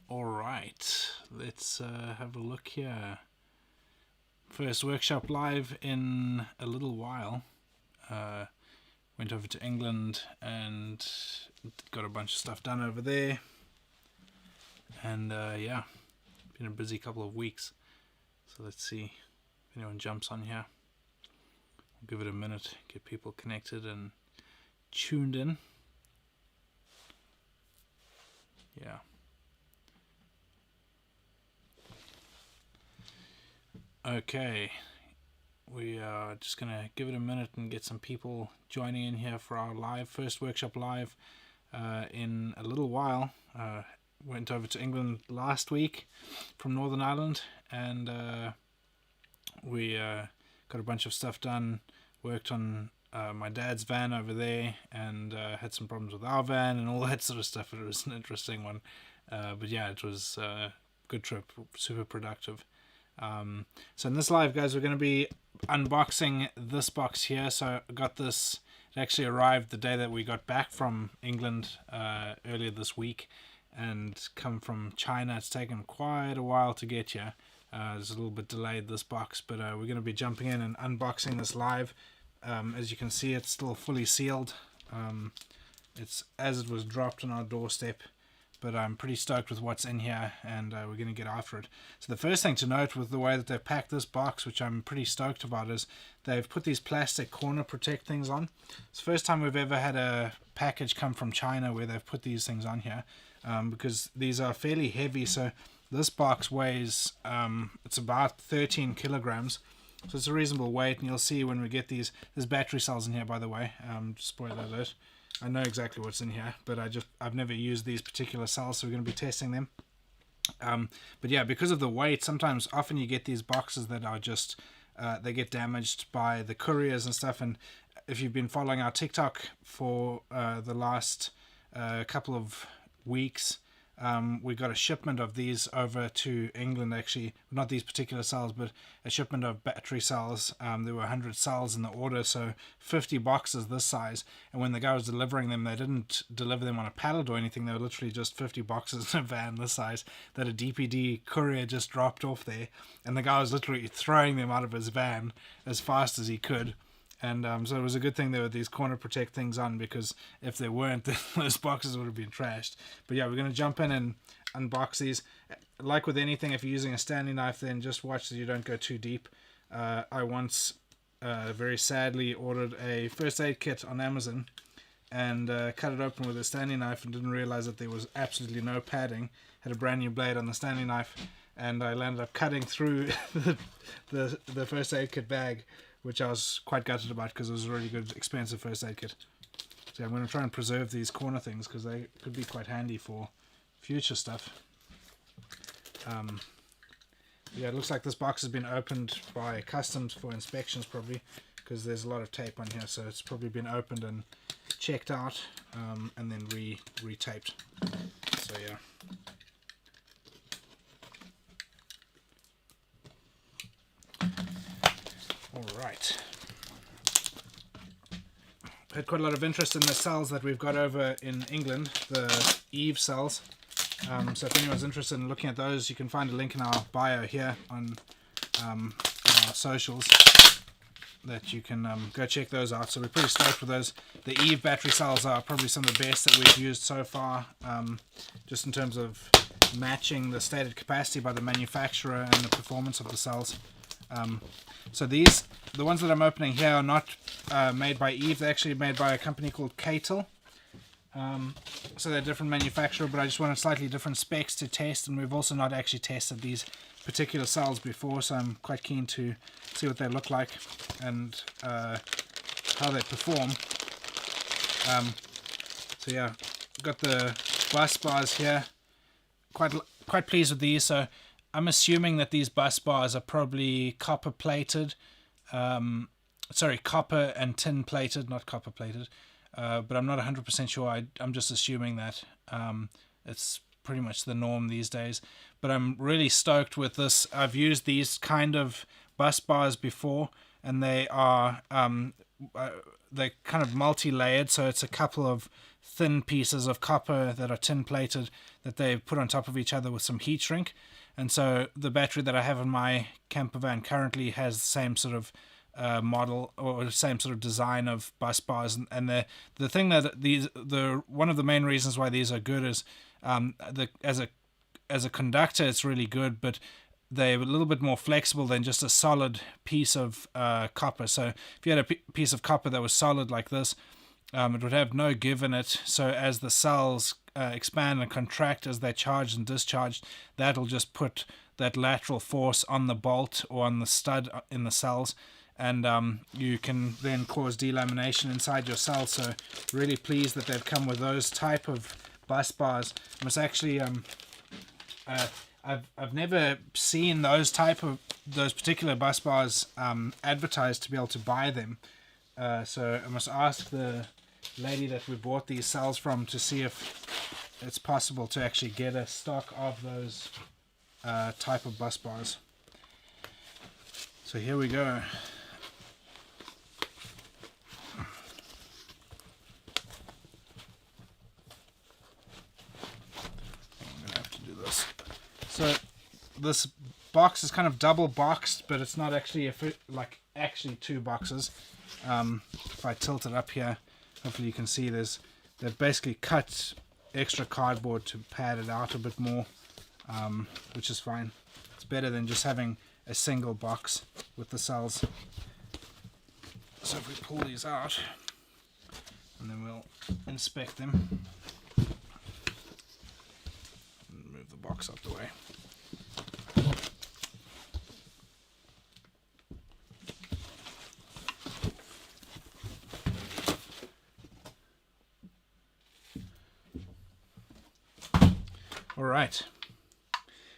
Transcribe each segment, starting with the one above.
Alright, let's have a look here. First workshop live in a little while. Went over to England and got a bunch of stuff done over there. And yeah, been a busy couple of weeks. So let's see if anyone jumps on here. We'll give it a minute, get people connected and tuned in. Yeah. Okay, we are just going to give it a minute and get some people joining in here for our first workshop live in a little while. Went over to England last week from Northern Ireland, and we got a bunch of stuff done, worked on my dad's van over there, and had some problems with our van and all that sort of stuff. It was an interesting one, but yeah, it was a good trip, super productive. So in this live, guys, we're going to be unboxing this box here. So I got this, it actually arrived the day that we got back from England earlier this week, and come from China. It's taken quite a while to get here. It's a little bit delayed, this box, but we're going to be jumping in and unboxing this live. As you can see, it's still fully sealed. It's as it was dropped on our doorstep. But I'm pretty stoked with what's in here, and we're going to get after it. So the first thing to note with the way that they've packed this box, which I'm pretty stoked about, is they've put these plastic corner protect things on. It's the first time we've ever had a package come from China where they've put these things on here, because these are fairly heavy. So this box weighs, it's about 13 kilograms. So it's a reasonable weight, and you'll see when we get these, there's battery cells in here, by the way, spoiler alert. I know exactly what's in here, but I've never used these particular cells, so we're going to be testing them. But yeah, because of the weight, often you get these boxes that are just, they get damaged by the couriers and stuff. And if you've been following our TikTok for the last couple of weeks, we got a shipment of these over to England, actually. Not these particular cells, but a shipment of battery cells. There were 100 cells in the order, so 50 boxes this size. And when the guy was delivering them, they didn't deliver them on a pallet or anything. They were literally just 50 boxes in a van this size that a DPD courier just dropped off there. And the guy was literally throwing them out of his van as fast as he could. And so it was a good thing there were these corner protect things on, because if they weren't, then those boxes would have been trashed. But yeah, we're going to jump in and unbox these. Like with anything, if you're using a Stanley knife, then just watch that you don't go too deep. I once very sadly ordered a first aid kit on Amazon and cut it open with a Stanley knife and didn't realize that there was absolutely no padding. Had a brand new blade on the Stanley knife, and I landed up cutting through the first aid kit bag, which I was quite gutted about because it was a really good, expensive first aid kit. So I'm going to try and preserve these corner things because they could be quite handy for future stuff. Yeah, it looks like this box has been opened by customs for inspections probably, because there's a lot of tape on here, so it's probably been opened and checked out, and then retaped. So yeah. Alright. Had quite a lot of interest in the cells that we've got over in England, the Eve cells. So if anyone's interested in looking at those, you can find a link in our bio here on our socials that you can go check those out. So we're pretty stoked with those. The Eve battery cells are probably some of the best that we've used so far, just in terms of matching the stated capacity by the manufacturer and the performance of the cells. So the ones that I'm opening here are not made by Eve. They're actually made by a company called CATL. So they're a different manufacturer, but I just wanted slightly different specs to test, and we've also not actually tested these particular cells before, so I'm quite keen to see what they look like and how they perform. So yeah, got the bus bars here. Quite pleased with these. So I'm assuming that these bus bars are probably copper plated. Copper and tin plated, not copper plated. But I'm not 100% sure. I'm just assuming that it's pretty much the norm these days. But I'm really stoked with this. I've used these kind of bus bars before, and they are they're kind of multi-layered, so it's a couple of thin pieces of copper that are tin plated that they put on top of each other with some heat shrink. And so the battery that I have in my camper van currently has the same sort of model or same sort of design of bus bars. And the thing that one of the main reasons why these are good is as a conductor it's really good, but they're a little bit more flexible than just a solid piece of copper. So if you had a piece of copper that was solid like this, it would have no give in it. So as the cells expand and contract as they're charged and discharged, that'll just put that lateral force on the bolt or on the stud in the cells, and you can then cause delamination inside your cell. So really pleased that they've come with those type of bus bars. I must actually I've never seen those particular bus bars advertised to be able to buy them. So I must ask the lady that we bought these cells from to see if it's possible to actually get a stock of those type of bus bars. So here we go. I'm gonna have to do this. So this box is kind of double boxed, but it's not actually actually two boxes. If I tilt it up here, hopefully you can see they've basically cut extra cardboard to pad it out a bit more, which is fine. It's better than just having a single box with the cells. So if we pull these out, and then we'll inspect them. Move the box out the way. All right.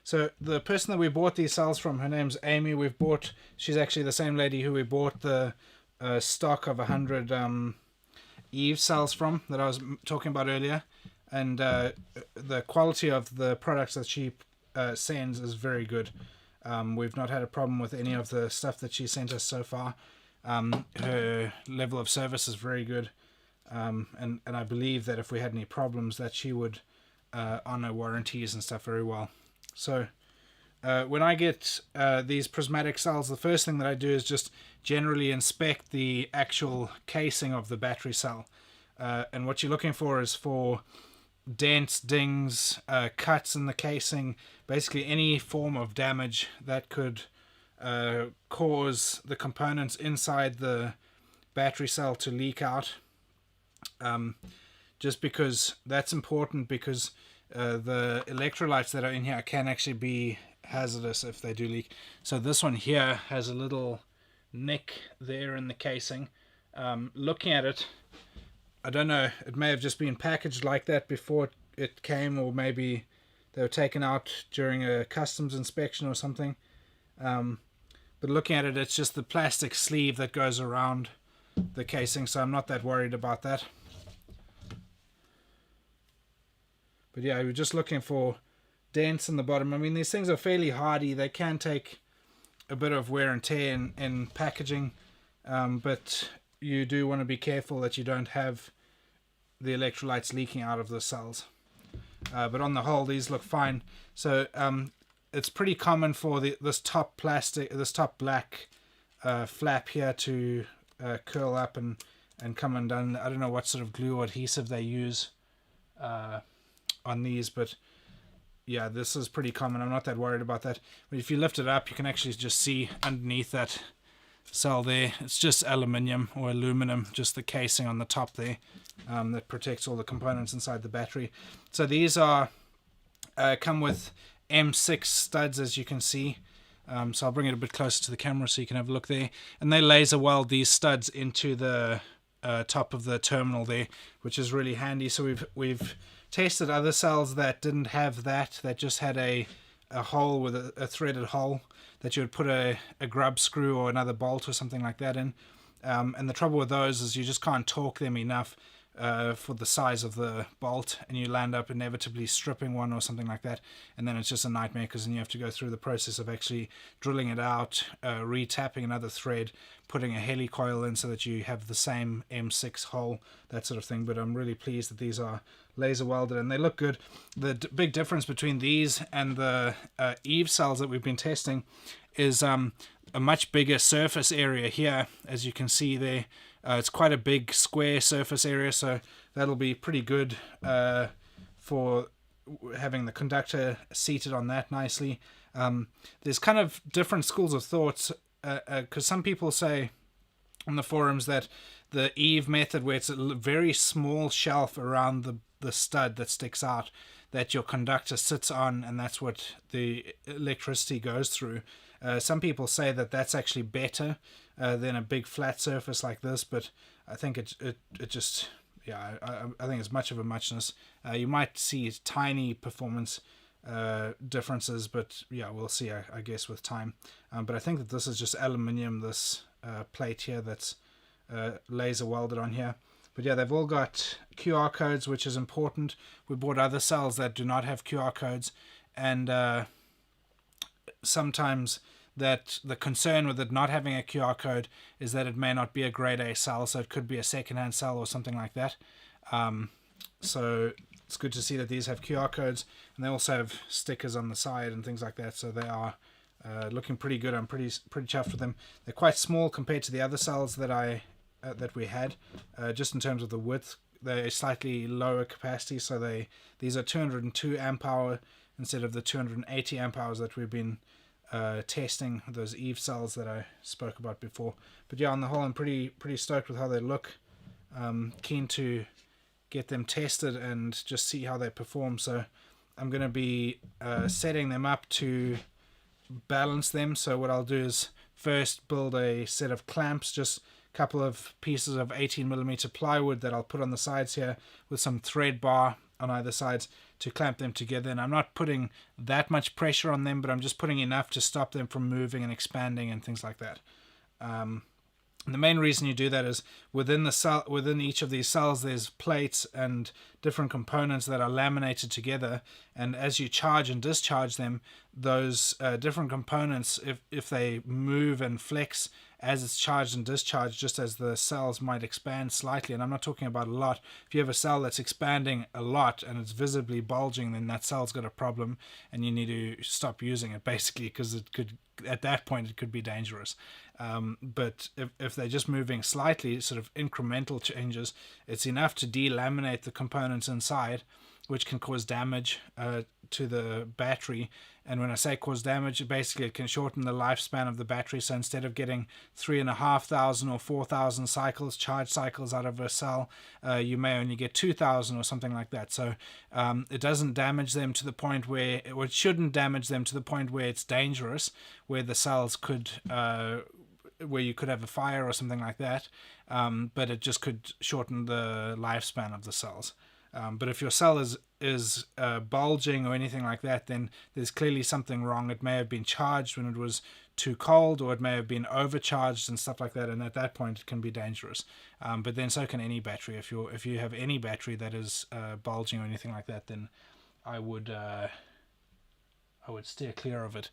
So the person that we bought these cells from, her name's Amy. She's actually the same lady who we bought the stock of 100 Eve cells from that I was talking about earlier. And the quality of the products that she sends is very good. We've not had a problem with any of the stuff that she sent us so far. Her level of service is very good. And I believe that if we had any problems that she would honor warranties and stuff very well. So when I get these prismatic cells, the first thing that I do is just generally inspect the actual casing of the battery cell. And what you're looking for is for dents, dings, cuts in the casing, basically any form of damage that could cause the components inside the battery cell to leak out. Just because that's important, because the electrolytes that are in here can actually be hazardous if they do leak. So this one here has a little nick there in the casing. Looking at it, I don't know, it may have just been packaged like that before it came, or maybe they were taken out during a customs inspection or something. But looking at it, it's just the plastic sleeve that goes around the casing, so I'm not that worried about that. But yeah, we're just looking for dents in the bottom. I mean, these things are fairly hardy. They can take a bit of wear and tear in packaging, but you do want to be careful that you don't have the electrolytes leaking out of the cells. But on the whole, these look fine. So it's pretty common for this top black flap here to curl up and come undone. I don't know what sort of glue or adhesive they use on these, but yeah, this is pretty common. I'm not that worried about that. But if you lift it up, you can actually just see underneath that cell there, it's just aluminium or aluminum, just the casing on the top there, that protects all the components inside the battery. So these are come with M6 studs, as you can see. So I'll bring it a bit closer to the camera so you can have a look there. And they laser weld these studs into the top of the terminal there, which is really handy. So we've tested other cells that didn't have that just had a hole with a threaded hole that you would put a grub screw or another bolt or something like that in. And the trouble with those is you just can't torque them enough. for the size of the bolt, and you land up inevitably stripping one or something like that, and then it's just a nightmare, because then you have to go through the process of actually drilling it out, retapping another thread, putting a helicoil in so that you have the same M6 hole, that sort of thing. But I'm really pleased that these are laser welded and they look good. The big difference between these and the Eve cells that we've been testing is a much bigger surface area here, as you can see there. It's quite a big square surface area, so that'll be pretty good for having the conductor seated on that nicely. There's kind of different schools of thoughts, because some people say on the forums that the Eve method, where it's a very small shelf around the stud that sticks out, that your conductor sits on, and that's what the electricity goes through. Some people say that that's actually better than a big flat surface like this, but I think it just, yeah, I think it's much of a muchness. You might see tiny performance differences, but yeah, we'll see, I guess, with time. But I think that this is just aluminium, this plate here that's laser welded on here. But yeah, they've all got QR codes, which is important. We bought other cells that do not have QR codes, and sometimes that the concern with it not having a QR code is that it may not be a grade A cell, so it could be a secondhand cell or something like that. So it's good to see that these have QR codes, and they also have stickers on the side and things like that, so they are looking pretty good. I'm pretty chuffed with them. They're quite small compared to the other cells that we had, just in terms of the width. They're slightly lower capacity, so these are 202 amp hour instead of the 280 amp hours that we've been testing, those Eve cells that I spoke about before. But yeah, on the whole, I'm pretty stoked with how they look. Keen to get them tested and just see how they perform. So I'm going to be setting them up to balance them. So what I'll do is first build a set of clamps, just a couple of pieces of 18mm plywood that I'll put on the sides here with some thread bar on either sides to clamp them together. And I'm not putting that much pressure on them, but I'm just putting enough to stop them from moving and expanding and things like that. And the main reason you do that is within each of these cells there's plates and different components that are laminated together, and as you charge and discharge them, those different components, if they move and flex as it's charged and discharged, just as the cells might expand slightly, and I'm not talking about a lot. If you have a cell that's expanding a lot and it's visibly bulging, then that cell's got a problem and you need to stop using it, basically, because it could, at that point, it could be dangerous. But if they're just moving slightly, sort of incremental changes, it's enough to delaminate the components inside, which can cause damage to the battery. And when I say cause damage, basically it can shorten the lifespan of the battery. So instead of getting 3,500 or 4,000 cycles, charge cycles out of a cell, you may only get 2,000 or something like that. So it doesn't damage them to the point where, or it shouldn't damage them to the point where it's dangerous, where the cells could, where you could have a fire or something like that. But it just could shorten the lifespan of the cells. But if your cell is bulging or anything like that, then there's clearly something wrong. It may have been charged when it was too cold, or it may have been overcharged and stuff like that, and at that point it can be dangerous. But then so can any battery. If you have any battery that is bulging or anything like that, then I would steer clear of it.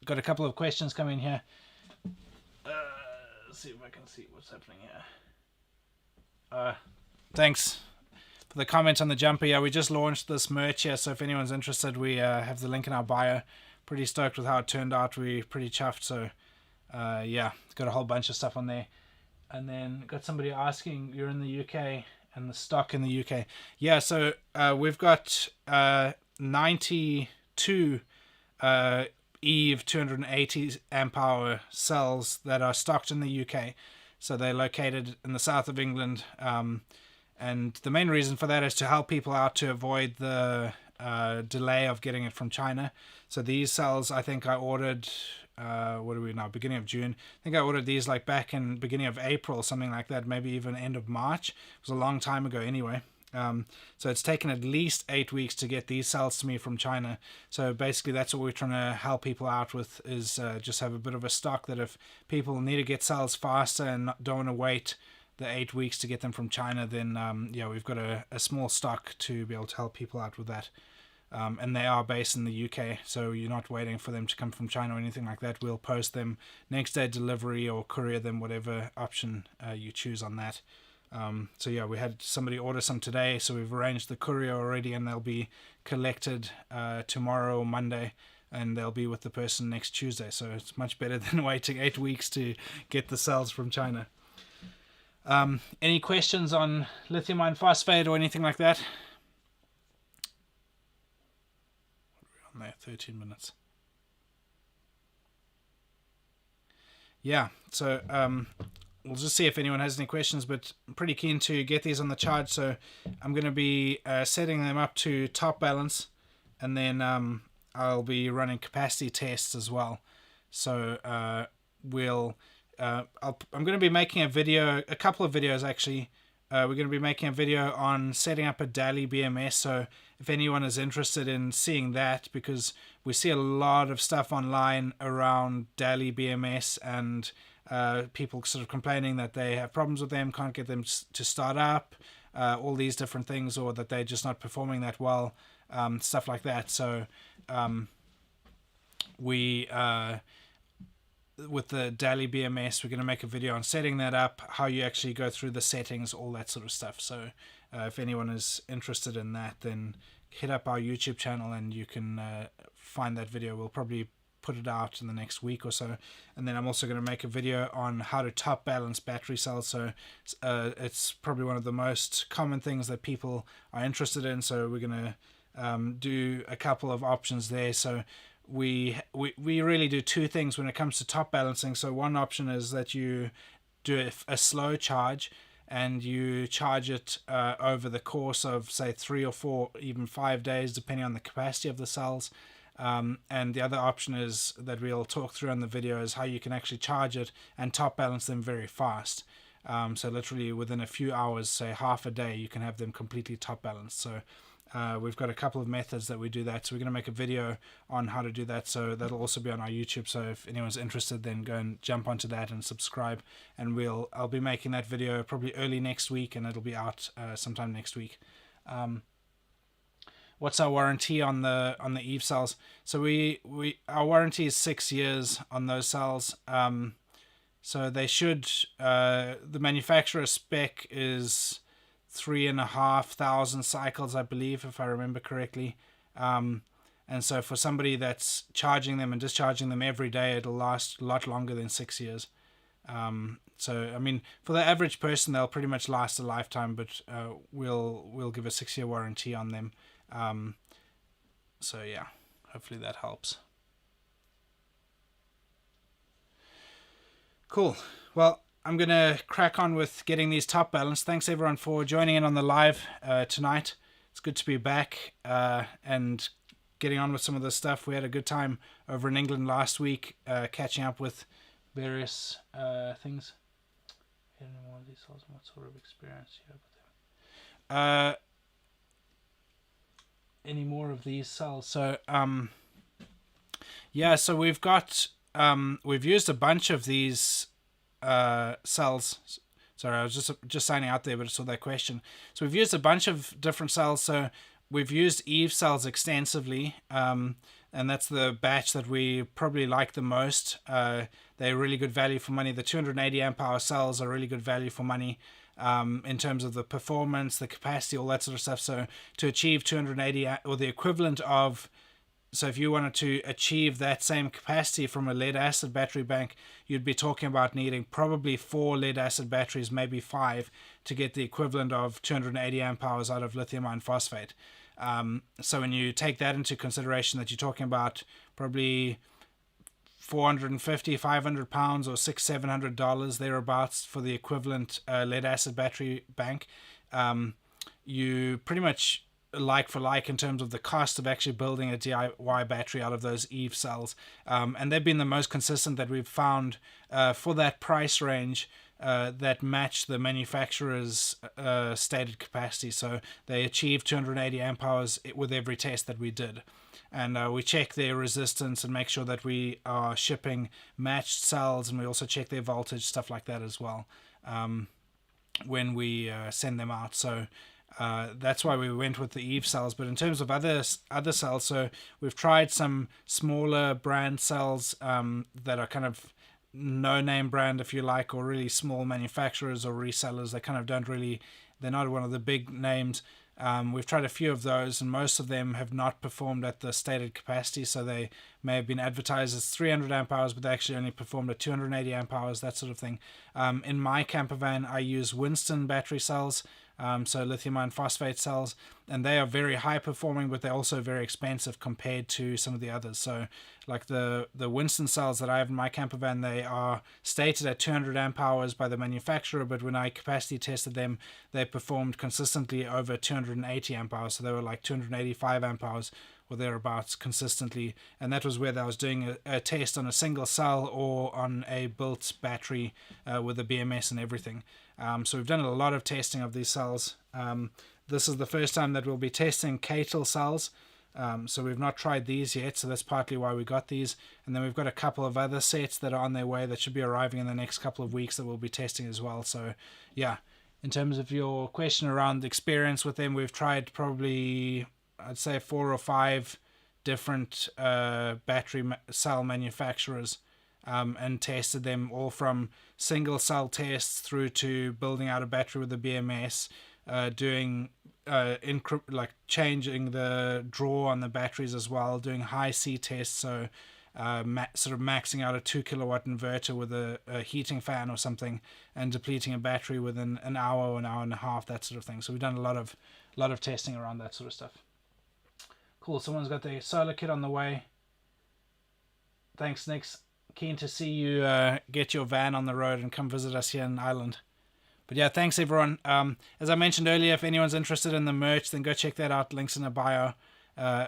Got a couple of questions coming here. Let's see if I can see what's happening here. Thanks for the comment on the jumper. Yeah, we just launched this merch here, so if anyone's interested, we have the link in our bio. Pretty stoked with how it turned out. We're pretty chuffed. So yeah, got a whole bunch of stuff on there. And then got somebody asking, you're in the UK and the stock in the UK. Yeah, so we've got 92 Eve 280 amp hour cells that are stocked in the UK. So they're located in the south of England. And the main reason for that is to help people out to avoid the delay of getting it from China. So these cells, I think I ordered, what are we now, beginning of June. I think I ordered these like back in beginning of April, something like that, maybe even end of March. It was a long time ago anyway. So it's taken at least 8 weeks to get these cells to me from China. So basically that's what we're trying to help people out with, is just have a bit of a stock that if people need to get cells faster and don't want to wait the 8 weeks to get them from China, then yeah, we've got a small stock to be able to help people out with that. And they are based in the UK, so you're not waiting for them to come from China or anything like that. We'll post them next day delivery or courier them, whatever option you choose on that. So yeah, we had somebody order some today, so we've arranged the courier already, and they'll be collected tomorrow or Monday, and they'll be with the person next Tuesday. So it's much better than waiting 8 weeks to get the cells from China. Any questions on lithium iron phosphate or anything like that? We're on there, 13 minutes. Yeah, so we'll just see if anyone has any questions, but I'm pretty keen to get these on the charge, so I'm going to be setting them up to top balance, and then I'll be running capacity tests as well. So I'm going to be making a video, a couple of videos actually. We're going to be making a video on setting up a Daly BMS, so if anyone is interested in seeing that, because we see a lot of stuff online around Daly BMS, and people sort of complaining that they have problems with them, can't get them to start up, all these different things, or that they're just not performing that well, stuff like that. So with the Daly BMS, we're going to make a video on setting that up, how you actually go through the settings, all that sort of stuff. So if anyone is interested in that, then hit up our YouTube channel and you can find that video. We'll probably put it out in the next week or so. And then I'm also going to make a video on how to top balance battery cells. So it's probably one of the most common things that people are interested in. So we're going to do a couple of options there. So we really do two things when it comes to top balancing. So one option is that you do a slow charge, and you charge it over the course of, say, 3 or 4, even 5 days, depending on the capacity of the cells. And the other option is that we'll talk through in the video is how you can actually charge it and top balance them very fast. So literally within a few hours, say half a day, you can have them completely top balanced. So we've got a couple of methods that we do that. So we're going to make a video on how to do that. So that'll also be on our YouTube. So if anyone's interested, then go and jump onto that and subscribe. And I'll be making that video probably early next week, and it'll be out sometime next week. What's our warranty on the Eve cells? So our warranty is 6 years on those cells. So they should, the manufacturer spec is 3,500 cycles, I believe, if I remember correctly. And so for somebody that's charging them and discharging them every day, it'll last a lot longer than 6 years. So I mean, for the average person, they'll pretty much last a lifetime, but we'll give a 6-year warranty on them. So yeah, hopefully that helps. Cool. Well, I'm going to crack on with getting these top balanced. Thanks everyone for joining in on the live tonight. It's good to be back and getting on with some of this stuff. We had a good time over in England last week, catching up with various things. Any more of these cells? What sort of experience you have with them? Any more of these cells? So yeah, so we've got we've used a bunch of these cells. Sorry, I was just signing out there, but I saw that question. So we've used a bunch of different cells. So we've used Eve cells extensively, and that's the batch that we probably like the most. They're really good value for money. The 280 amp hour cells are really good value for money in terms of the performance, the capacity, all that sort of stuff. So to achieve 280 or the equivalent of, so if you wanted to achieve that same capacity from a lead acid battery bank, you'd be talking about needing probably 4 lead acid batteries, maybe 5, to get the equivalent of 280 amp hours out of lithium iron phosphate. So when you take that into consideration, that you're talking about probably 450, 500 pounds or $600-700 thereabouts for the equivalent lead acid battery bank, you pretty much like for like in terms of the cost of actually building a DIY battery out of those Eve cells. And they've been the most consistent that we've found for that price range that match the manufacturer's stated capacity. So they achieved 280 amp hours with every test that we did. And we check their resistance and make sure that we are shipping matched cells, and we also check their voltage, stuff like that as well. when we send them out. So that's why we went with the Eve cells. But in terms of other cells, so we've tried some smaller brand cells that are kind of no-name brand, if you like, or really small manufacturers or resellers. They kind of don't really, they're not one of the big names. We've tried a few of those, and most of them have not performed at the stated capacity. So they may have been advertised as 300 amp hours, but they actually only performed at 280 amp hours, that sort of thing. In my camper van, I use Winston battery cells, so lithium iron phosphate cells, and they are very high performing, but they're also very expensive compared to some of the others. So like the Winston cells that I have in my camper van, they are stated at 200 amp hours by the manufacturer, but when I capacity tested them, they performed consistently over 280 amp hours. So they were like 285 amp hours or thereabouts consistently, and that was whether I was doing a test on a single cell or on a built battery with a BMS and everything. So we've done a lot of testing of these cells. This is the first time that we'll be testing CATL cells. So we've not tried these yet, so that's partly why we got these. And then we've got a couple of other sets that are on their way that should be arriving in the next couple of weeks that we'll be testing as well. So yeah, in terms of your question around experience with them, we've tried probably, I'd say 4 or 5 different battery cell manufacturers, and tested them all from single cell tests through to building out a battery with a BMS, doing like changing the draw on the batteries as well, doing high C tests, so sort of maxing out a 2 kilowatt inverter with a heating fan or something, and depleting a battery within an hour or an hour and a half, that sort of thing. So we've done a lot of testing around that sort of stuff. Cool. Someone's got their solar kit on the way. Thanks, Nix. Keen to see you get your van on the road and come visit us here in Ireland. But yeah, thanks everyone. As I mentioned earlier, if anyone's interested in the merch, then go check that out. Links in the bio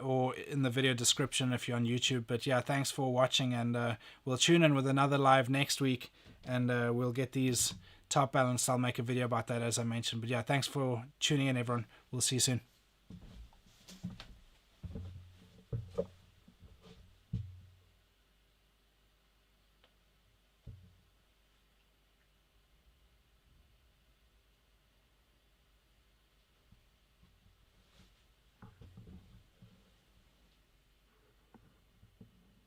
or in the video description if you're on YouTube. But yeah, thanks for watching, and we'll tune in with another live next week, and we'll get these top balanced. I'll make a video about that, as I mentioned. But yeah, thanks for tuning in, everyone. We'll see you soon.